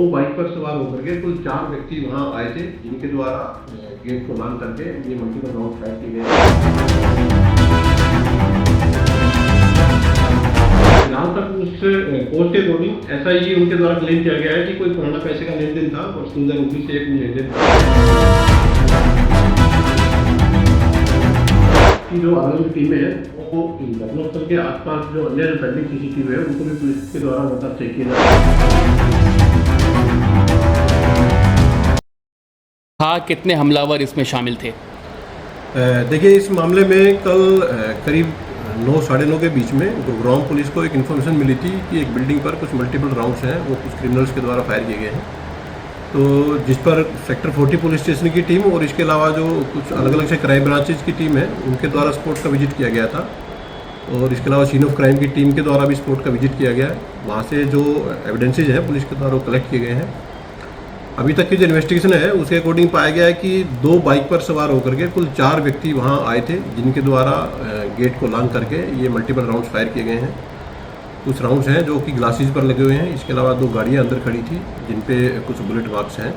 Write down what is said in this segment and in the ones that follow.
दो बाइक पर सवार होकर के कुल 4 व्यक्ति वहां आए थे, जिनके द्वारा गेट को लांग करके ये मल्टीपल राउंड फायर किए गए। फिलहाल तक उस पोस्ट के अकॉर्डिंग ऐसा ही उनके द्वारा क्लेम किया गया है कि कोई पुराना पैसे का लेन देन था और 2019 से एक लेन देन था। जो अलग टीमें हैं वो घटनास्थल के आसपास जो अन्य पेंडिंग सीसीटीवी है उनको भी पुलिस के द्वारा लगातार चेक किया जा रहा है। हाँ, कितने हमलावर इसमें शामिल थे? देखिए, इस मामले में कल करीब 9 साढ़े 9 के बीच में गुरुग्राम पुलिस को एक इन्फॉर्मेशन मिली थी कि एक बिल्डिंग पर कुछ मल्टीपल राउंड्स हैं, वो कुछ क्रिमिनल्स के द्वारा फायर किए गए हैं। तो जिस पर सेक्टर 40 पुलिस स्टेशन की टीम और इसके अलावा जो कुछ अलग अलग से क्राइम ब्रांचेज की टीम है उनके द्वारा स्पॉट का विजिट किया गया था, और इसके अलावा सीन ऑफ क्राइम की टीम के द्वारा भी स्पॉट का विजिट किया गया है। वहाँ से जो एविडेंसेज हैं पुलिस के द्वारा वो कलेक्ट किए गए हैं। अभी तक की जो इन्वेस्टिगेशन है उसके अकॉर्डिंग पाया गया है कि 2 बाइक पर सवार होकर के कुल 4 व्यक्ति वहां आए थे, जिनके द्वारा गेट को लांग करके ये मल्टीपल राउंड्स फायर किए गए हैं। कुछ राउंड्स हैं जो कि ग्लासेस पर लगे हुए हैं, इसके अलावा 2 गाड़ियां अंदर खड़ी थी जिन पे कुछ बुलेट मार्क्स हैं।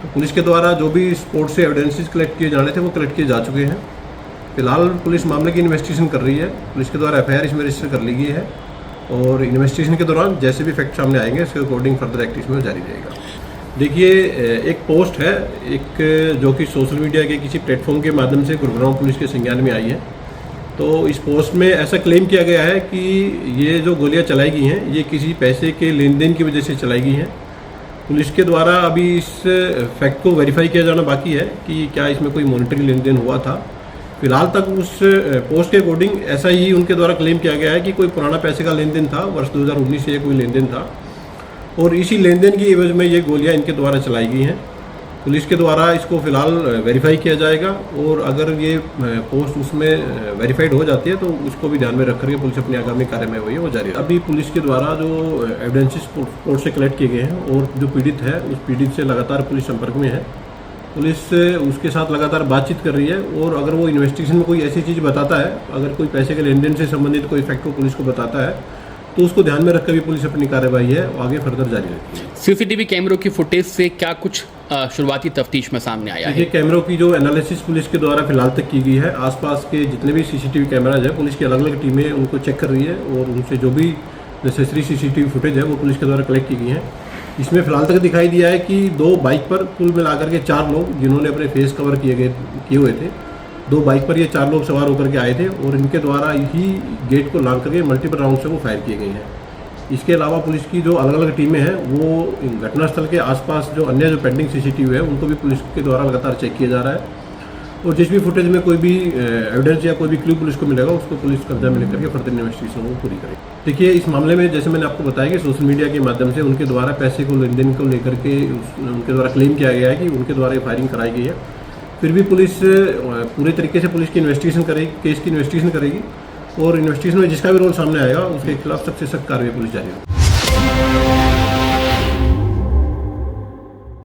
तो पुलिस के द्वारा जो भी स्पॉट से एविडेंसेस कलेक्ट किए जाने थे वो कलेक्ट किए जा चुके हैं। फिलहाल पुलिस मामले की इन्वेस्टिगेशन कर रही है। पुलिस के द्वारा FIR इसमें रजिस्टर कर ली गई है, और इन्वेस्टिगेशन के दौरान जैसे भी फैक्ट सामने आएंगे उसके अकॉर्डिंग फर्दर एक्ट इसमें जारी रहेगा। देखिए, एक पोस्ट है एक जो कि सोशल मीडिया के किसी प्लेटफॉर्म के माध्यम से गुरुग्राम पुलिस के संज्ञान में आई है। तो इस पोस्ट में ऐसा क्लेम किया गया है कि ये जो गोलियां चलाई गई हैं ये किसी पैसे के लेन देन की वजह से चलाई गई हैं। पुलिस के द्वारा अभी इस फैक्ट को वेरीफाई किया जाना बाकी है कि क्या इसमें कोई मॉनिटरी लेन देन हुआ था। फिलहाल तक उस पोस्ट के अकॉर्डिंग ऐसा ही उनके द्वारा क्लेम किया गया है कि कोई पुराना पैसे का लेन देन था, वर्ष 2019 से कोई लेन देन था, और इसी लेन देन की एवज में ये गोलियां इनके द्वारा चलाई गई हैं। पुलिस के द्वारा इसको फिलहाल वेरीफाई किया जाएगा, और अगर ये पोस्ट उसमें वेरीफाइड हो जाती है तो उसको भी ध्यान में रख करके पुलिस अपनी आगामी कार्यवाही वो जारी है। अभी पुलिस के द्वारा जो एविडेंसेस कोर्ट से कलेक्ट किए गए हैं और जो पीड़ित है उस पीड़ित से लगातार पुलिस संपर्क में है। पुलिस उसके साथ लगातार बातचीत कर रही है, और अगर वो इन्वेस्टिगेशन में कोई ऐसी चीज़ बताता है, अगर कोई पैसे के लेन देन से संबंधित कोई फैक्ट को पुलिस को बताता है तो उसको ध्यान में रखकर भी पुलिस अपनी कार्रवाई है आगे फर्दर जारी रखती है। CCTV कैमरों की फुटेज से क्या कुछ शुरुआती तफ्तीश में सामने आया है? कैमरों की जो एनालिसिस पुलिस के द्वारा फिलहाल तक की गई है, आसपास के जितने भी CCTV कैमराज है पुलिस की अलग अलग टीमें उनको चेक कर रही है, और उनसे जो भी नेसेसरी CCTV फुटेज है वो पुलिस के द्वारा कलेक्ट की गई है। इसमें फिलहाल तक दिखाई दिया है कि 2 बाइक पर कुल मिलाकर के 4 लोग जिन्होंने अपने फेस कवर किए हुए थे, 2 बाइक पर ये 4 लोग सवार होकर के आए थे, और इनके द्वारा ही गेट को लांग करके मल्टीपल राउंड से वो फायर किए गए हैं। इसके अलावा पुलिस की जो अलग अलग टीमें हैं वो घटनास्थल के आसपास जो अन्य जो पेंडिंग CCTV है उनको भी पुलिस के द्वारा लगातार चेक किया जा रहा है, और जिस भी फुटेज में कोई भी एविडेंस या कोई भी क्लू पुलिस को मिलेगा उसको पुलिस कब्जा में लेकर के फर्दर इन्वेस्टिगेशन को पूरी करेगी। देखिए, इस मामले में जैसे मैंने आपको बताया कि सोशल मीडिया के माध्यम से उनके द्वारा पैसे को लेन देन को लेकर के उनके द्वारा क्लेम किया गया है कि उनके द्वारा ये फायरिंग कराई गई है। फिर भी पुलिस पूरे तरीके से पुलिस की इन्वेस्टिगेशन करेगी, केस की इन्वेस्टिगेशन करेगी, और इन्वेस्टिगेशन में जिसका भी रोल सामने आएगा उसके खिलाफ सख्त से सख्त कार्रवाई पुलिस जारी रखेगी।